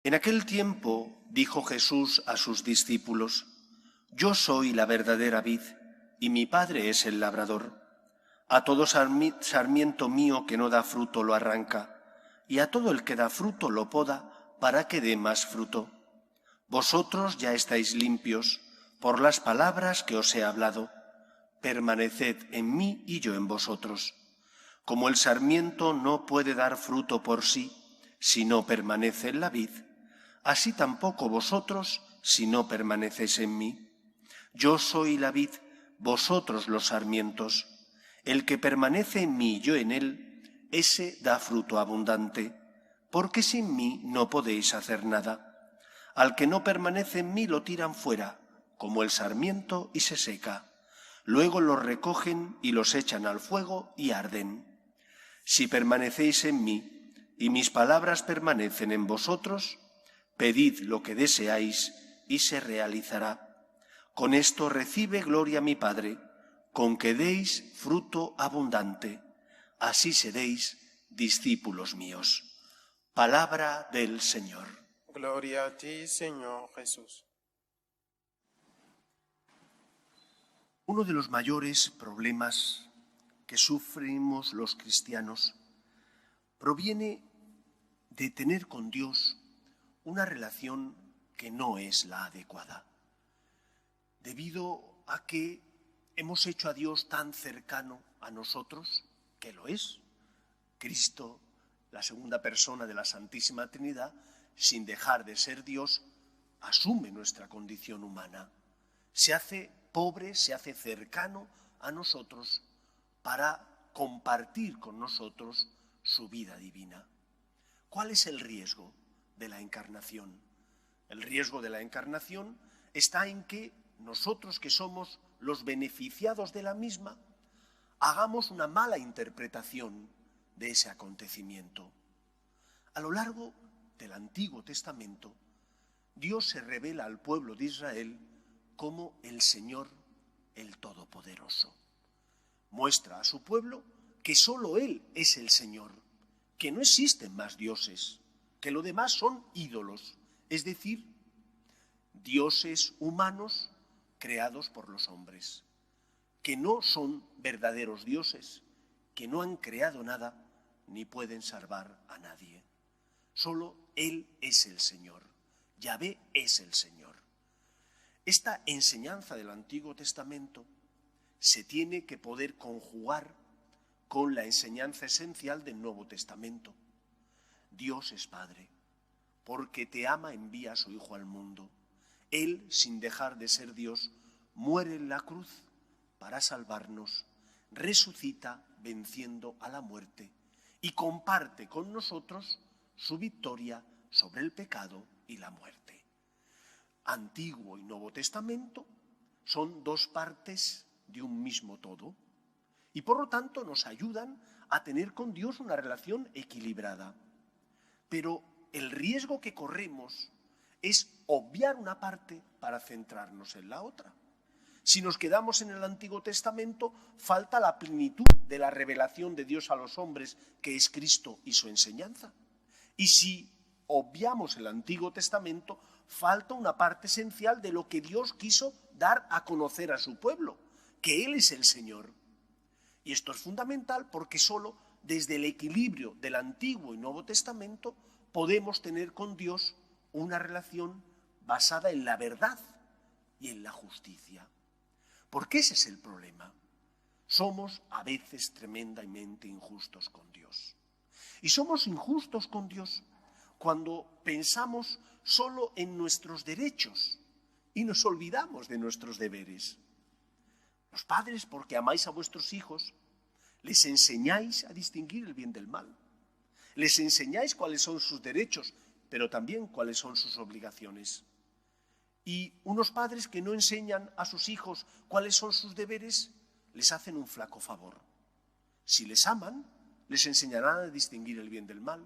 En aquel tiempo dijo Jesús a sus discípulos: Yo soy la verdadera vid, y mi Padre es el labrador. A todo sarmiento mío que no da fruto lo arranca, y a todo el que da fruto lo poda, para que dé más fruto. Vosotros ya estáis limpios por las palabras que os he hablado. Permaneced en mí y yo en vosotros. Como el sarmiento no puede dar fruto por sí, si no permanece en la vid, así tampoco vosotros si no permanecéis en mí. Yo soy la vid, vosotros los sarmientos. El que permanece en mí y yo en él, ese da fruto abundante, porque sin mí no podéis hacer nada. Al que no permanece en mí lo tiran fuera, como el sarmiento, y se seca. Luego los recogen y los echan al fuego y arden. Si permanecéis en mí y mis palabras permanecen en vosotros, pedid lo que deseáis y se realizará. Con esto recibe gloria mi Padre, con que deis fruto abundante. Así seréis discípulos míos. Palabra del Señor. Gloria a ti, Señor Jesús. Uno de los mayores problemas que sufrimos los cristianos proviene de tener con Dios una relación que no es la adecuada, debido a que hemos hecho a Dios tan cercano a nosotros, que lo es. Cristo, la segunda persona de la Santísima Trinidad, sin dejar de ser Dios, asume nuestra condición humana. Se hace pobre, se hace cercano a nosotros para compartir con nosotros su vida divina. ¿Cuál es el riesgo de la encarnación? El riesgo de la encarnación está en que nosotros, que somos los beneficiados de la misma, hagamos una mala interpretación de ese acontecimiento. A lo largo del Antiguo Testamento, Dios se revela al pueblo de Israel como el Señor, el Todopoderoso. Muestra a su pueblo que solo Él es el Señor, que no existen más dioses, que lo demás son ídolos, es decir, dioses humanos creados por los hombres, que no son verdaderos dioses, que no han creado nada ni pueden salvar a nadie. Solo Él es el Señor, Yahvé es el Señor. Esta enseñanza del Antiguo Testamento se tiene que poder conjugar con la enseñanza esencial del Nuevo Testamento. Dios es Padre, porque te ama envía a su Hijo al mundo. Él, sin dejar de ser Dios, muere en la cruz para salvarnos, resucita venciendo a la muerte y comparte con nosotros su victoria sobre el pecado y la muerte. Antiguo y Nuevo Testamento son dos partes de un mismo todo y por lo tanto nos ayudan a tener con Dios una relación equilibrada. Pero el riesgo que corremos es obviar una parte para centrarnos en la otra. Si nos quedamos en el Antiguo Testamento, falta la plenitud de la revelación de Dios a los hombres, que es Cristo y su enseñanza. Y si obviamos el Antiguo Testamento, falta una parte esencial de lo que Dios quiso dar a conocer a su pueblo, que Él es el Señor. Y esto es fundamental porque solo desde el equilibrio del Antiguo y Nuevo Testamento podemos tener con Dios una relación basada en la verdad y en la justicia. Porque ese es el problema. Somos a veces tremendamente injustos con Dios. Y somos injustos con Dios cuando pensamos solo en nuestros derechos y nos olvidamos de nuestros deberes. Los padres, porque amáis a vuestros hijos, les enseñáis a distinguir el bien del mal. Les enseñáis cuáles son sus derechos, pero también cuáles son sus obligaciones. Y unos padres que no enseñan a sus hijos cuáles son sus deberes, les hacen un flaco favor. Si les aman, les enseñarán a distinguir el bien del mal.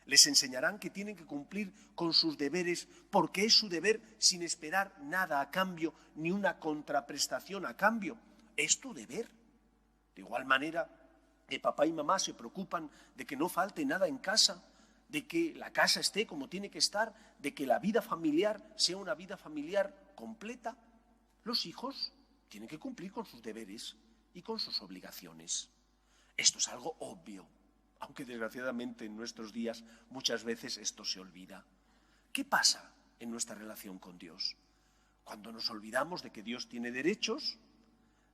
Les enseñarán que tienen que cumplir con sus deberes porque es su deber sin esperar nada a cambio, ni una contraprestación a cambio. Es tu deber. De igual manera que papá y mamá se preocupan de que no falte nada en casa, de que la casa esté como tiene que estar, de que la vida familiar sea una vida familiar completa. Los hijos tienen que cumplir con sus deberes y con sus obligaciones. Esto es algo obvio, aunque desgraciadamente en nuestros días muchas veces esto se olvida. ¿Qué pasa en nuestra relación con Dios? Cuando nos olvidamos de que Dios tiene derechos,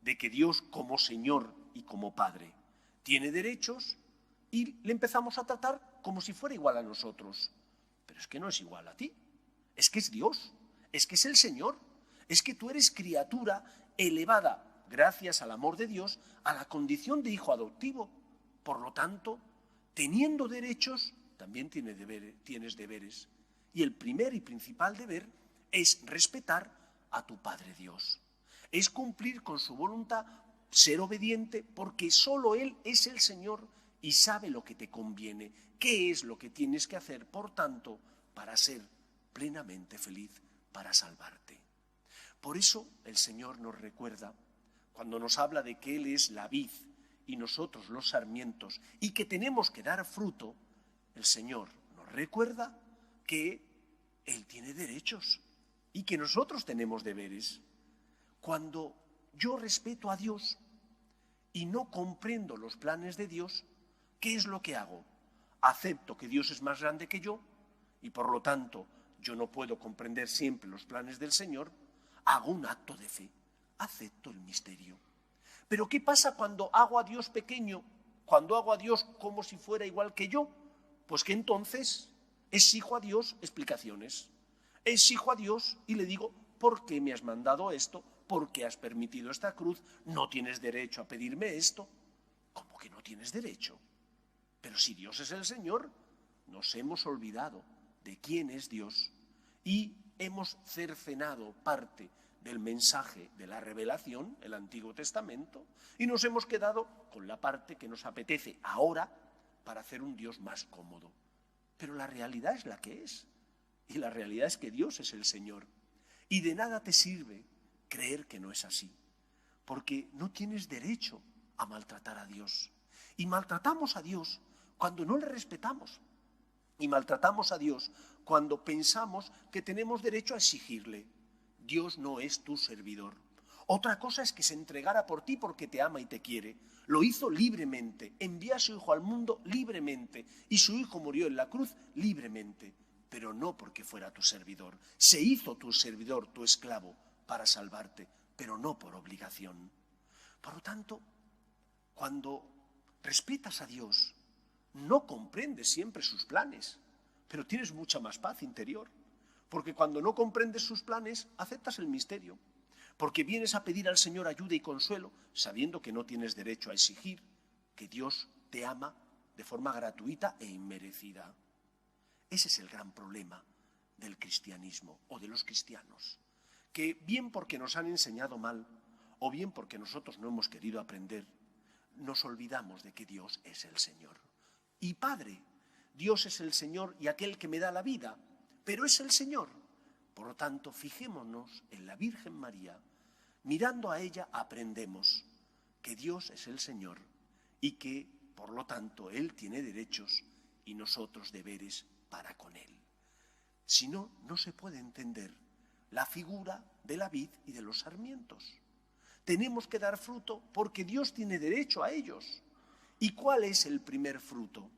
de que Dios como Señor y como Padre tiene derechos y le empezamos a tratar como si fuera igual a nosotros. Pero es que no es igual a ti, es que es Dios, es que es el Señor, es que tú eres criatura elevada gracias al amor de Dios a la condición de hijo adoptivo. Por lo tanto, teniendo derechos, también tienes deberes. Y el primer y principal deber es respetar a tu Padre Dios. Es cumplir con su voluntad, ser obediente, porque solo Él es el Señor y sabe lo que te conviene, qué es lo que tienes que hacer, por tanto, para ser plenamente feliz, para salvarte. Por eso el Señor nos recuerda, cuando nos habla de que Él es la vid y nosotros los sarmientos, y que tenemos que dar fruto, el Señor nos recuerda que Él tiene derechos y que nosotros tenemos deberes. Cuando yo respeto a Dios y no comprendo los planes de Dios, ¿qué es lo que hago? Acepto que Dios es más grande que yo y por lo tanto yo no puedo comprender siempre los planes del Señor. Hago un acto de fe, acepto el misterio. Pero ¿qué pasa cuando hago a Dios pequeño? Cuando hago a Dios como si fuera igual que yo, pues que entonces exijo a Dios explicaciones. Exijo a Dios y le digo, ¿por qué me has mandado esto? ¿Por qué has permitido esta cruz? No tienes derecho a pedirme esto. ¿Cómo que no tienes derecho? Pero si Dios es el Señor, nos hemos olvidado de quién es Dios y hemos cercenado parte del mensaje de la revelación, el Antiguo Testamento, y nos hemos quedado con la parte que nos apetece ahora para hacer un Dios más cómodo. Pero la realidad es la que es, y la realidad es que Dios es el Señor. Y de nada te sirve creer que no es así, porque no tienes derecho a maltratar a Dios. Y maltratamos a Dios cuando no le respetamos. Y maltratamos a Dios cuando pensamos que tenemos derecho a exigirle. Dios no es tu servidor. Otra cosa es que se entregara por ti porque te ama y te quiere. Lo hizo libremente, envió a su Hijo al mundo libremente y su Hijo murió en la cruz libremente, pero no porque fuera tu servidor. Se hizo tu servidor, tu esclavo, para salvarte, pero no por obligación. Por lo tanto, cuando respetas a Dios, no comprendes siempre sus planes, pero tienes mucha más paz interior. Porque cuando no comprendes sus planes, aceptas el misterio. Porque vienes a pedir al Señor ayuda y consuelo, sabiendo que no tienes derecho a exigir que Dios te ama de forma gratuita e inmerecida. Ese es el gran problema del cristianismo o de los cristianos. Que bien porque nos han enseñado mal, o bien porque nosotros no hemos querido aprender, nos olvidamos de que Dios es el Señor. Y Padre, Dios es el Señor y aquel que me da la vida, pero es el Señor. Por lo tanto, fijémonos en la Virgen María. Mirando a ella aprendemos que Dios es el Señor y que, por lo tanto, Él tiene derechos y nosotros deberes para con Él. Si no, no se puede entender la figura de la vid y de los sarmientos. Tenemos que dar fruto porque Dios tiene derecho a ellos. ¿Y cuál es el primer fruto?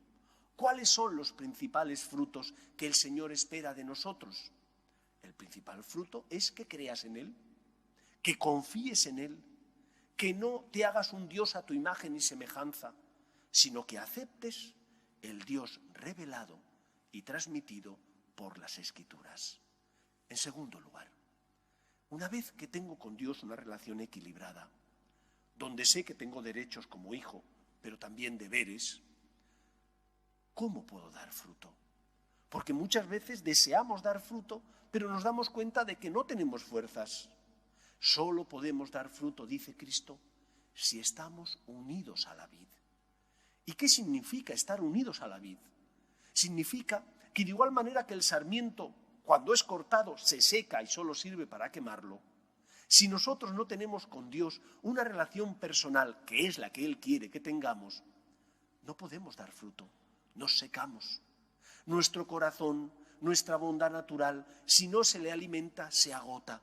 ¿Cuáles son los principales frutos que el Señor espera de nosotros? El principal fruto es que creas en Él, que confíes en Él, que no te hagas un Dios a tu imagen y semejanza, sino que aceptes el Dios revelado y transmitido por las Escrituras. En segundo lugar, una vez que tengo con Dios una relación equilibrada, donde sé que tengo derechos como hijo, pero también deberes, ¿cómo puedo dar fruto? Porque muchas veces deseamos dar fruto, pero nos damos cuenta de que no tenemos fuerzas. Solo podemos dar fruto, dice Cristo, si estamos unidos a la vid. ¿Y qué significa estar unidos a la vid? Significa que de igual manera que el sarmiento, cuando es cortado, se seca y solo sirve para quemarlo, si nosotros no tenemos con Dios una relación personal, que es la que Él quiere que tengamos, no podemos dar fruto, nos secamos. Nuestro corazón, nuestra bondad natural, si no se le alimenta, se agota.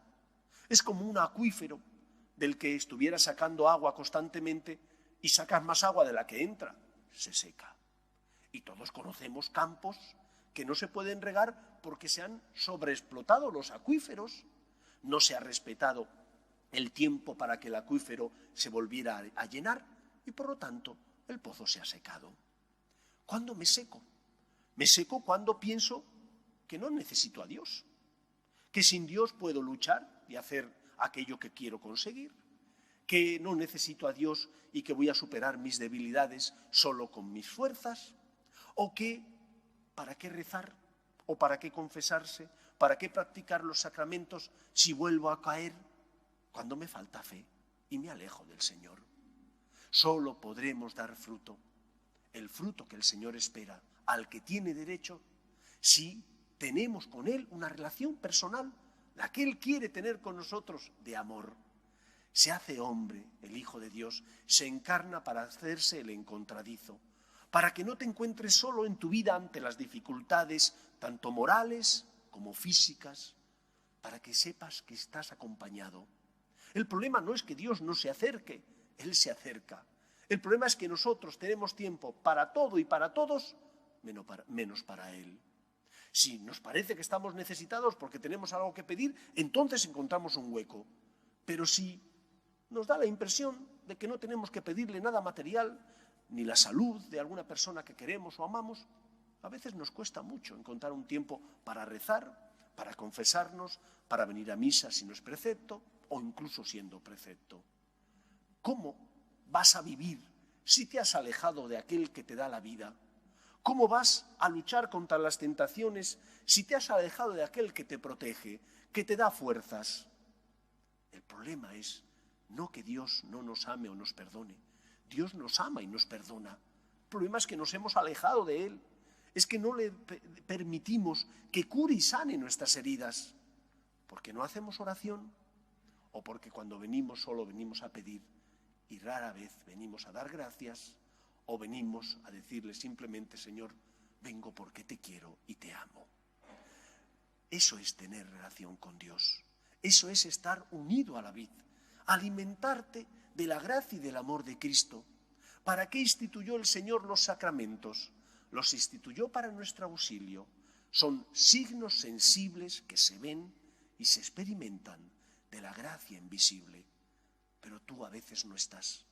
Es como un acuífero del que estuviera sacando agua constantemente y sacas más agua de la que entra, se seca. Y todos conocemos campos que no se pueden regar porque se han sobreexplotado los acuíferos, no se ha respetado el tiempo para que el acuífero se volviera a llenar y por lo tanto el pozo se ha secado. ¿Cuándo me seco? Me seco cuando pienso que no necesito a Dios, que sin Dios puedo luchar y hacer aquello que quiero conseguir, que no necesito a Dios y que voy a superar mis debilidades solo con mis fuerzas, o que ¿para qué rezar? ¿O para qué confesarse? ¿Para qué practicar los sacramentos si vuelvo a caer? Cuando me falta fe y me alejo del Señor. Solo podremos dar fruto, el fruto que el Señor espera, al que tiene derecho, si tenemos con Él una relación personal, la que Él quiere tener con nosotros, de amor. Se hace hombre, el Hijo de Dios, se encarna para hacerse el encontradizo, para que no te encuentres solo en tu vida ante las dificultades, tanto morales como físicas, para que sepas que estás acompañado. El problema no es que Dios no se acerque, Él se acerca. El problema es que nosotros tenemos tiempo para todo y para todos, menos para Él. Si nos parece que estamos necesitados porque tenemos algo que pedir, entonces encontramos un hueco. Pero si nos da la impresión de que no tenemos que pedirle nada material, ni la salud de alguna persona que queremos o amamos, a veces nos cuesta mucho encontrar un tiempo para rezar, para confesarnos, para venir a misa si no es precepto o incluso siendo precepto. ¿Cómo vas a vivir si te has alejado de aquel que te da la vida? ¿Cómo vas a luchar contra las tentaciones si te has alejado de aquel que te protege, que te da fuerzas? El problema es no que Dios no nos ame o nos perdone. Dios nos ama y nos perdona. El problema es que nos hemos alejado de Él. Es que no le permitimos que cure y sane nuestras heridas. Porque no hacemos oración o porque cuando venimos solo venimos a pedir y rara vez venimos a dar gracias o venimos a decirle simplemente, Señor, vengo porque te quiero y te amo. Eso es tener relación con Dios. Eso es estar unido a la vid, alimentarte de la gracia y del amor de Cristo. ¿Para qué instituyó el Señor los sacramentos? Los instituyó para nuestro auxilio. Son signos sensibles que se ven y se experimentan de la gracia invisible. Pero tú a veces no estás,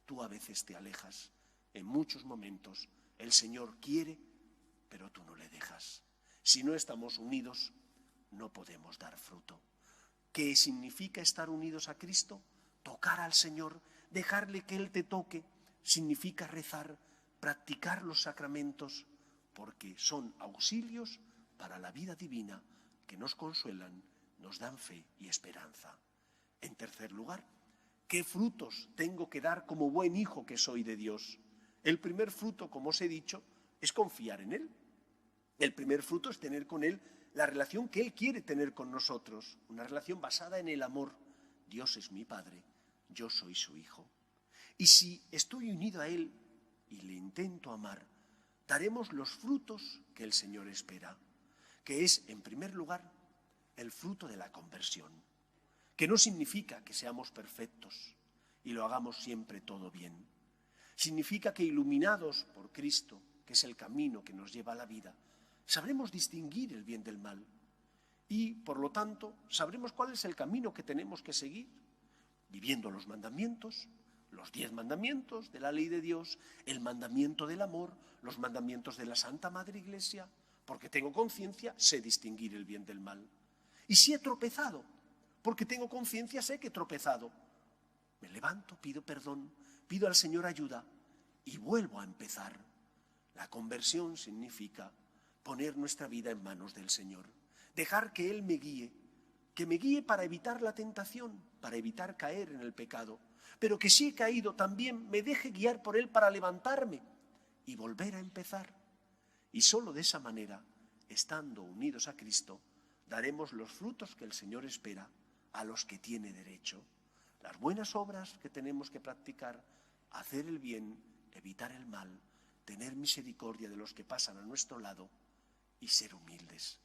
tú a veces te alejas. En muchos momentos el Señor quiere, pero tú no le dejas. Si no estamos unidos, no podemos dar fruto. ¿Qué significa estar unidos a Cristo? Tocar al Señor, dejarle que Él te toque, significa rezar, practicar los sacramentos, porque son auxilios para la vida divina que nos consuelan, nos dan fe y esperanza. En tercer lugar, ¿qué frutos tengo que dar como buen hijo que soy de Dios? El primer fruto, como os he dicho, es confiar en Él. El primer fruto es tener con Él la relación que Él quiere tener con nosotros, una relación basada en el amor. Dios es mi Padre, yo soy su Hijo. Y si estoy unido a Él y le intento amar, daremos los frutos que el Señor espera, que es, en primer lugar, el fruto de la conversión, que no significa que seamos perfectos y lo hagamos siempre todo bien. Significa que iluminados por Cristo, que es el camino que nos lleva a la vida, sabremos distinguir el bien del mal y, por lo tanto, sabremos cuál es el camino que tenemos que seguir, viviendo los mandamientos, los 10 mandamientos de la ley de Dios, el mandamiento del amor, los mandamientos de la Santa Madre Iglesia, porque tengo conciencia, sé distinguir el bien del mal. Y si he tropezado, porque tengo conciencia, sé que he tropezado, me levanto, pido perdón, pido al Señor ayuda y vuelvo a empezar. La conversión significa poner nuestra vida en manos del Señor, dejar que Él me guíe para evitar la tentación, para evitar caer en el pecado, pero que si he caído también me deje guiar por Él para levantarme y volver a empezar. Y solo de esa manera, estando unidos a Cristo, daremos los frutos que el Señor espera a los que tiene derecho. Las buenas obras que tenemos que practicar, hacer el bien, evitar el mal, tener misericordia de los que pasan a nuestro lado y ser humildes.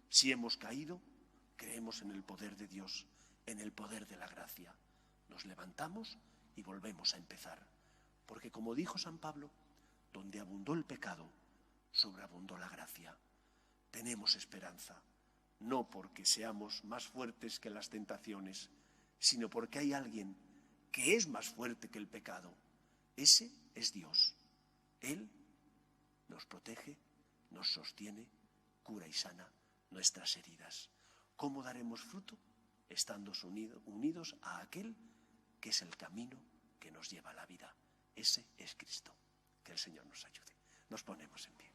Si hemos caído, creemos en el poder de Dios, en el poder de la gracia. Nos levantamos y volvemos a empezar. Porque como dijo San Pablo, donde abundó el pecado, sobreabundó la gracia. Tenemos esperanza, no porque seamos más fuertes que las tentaciones, sino porque hay alguien que es más fuerte que el pecado. Ese es Dios. Él nos protege, nos sostiene, cura y sana nuestras heridas. ¿Cómo daremos fruto? Estando unidos a aquel que es el camino que nos lleva a la vida. Ese es Cristo. Que el Señor nos ayude. Nos ponemos en pie.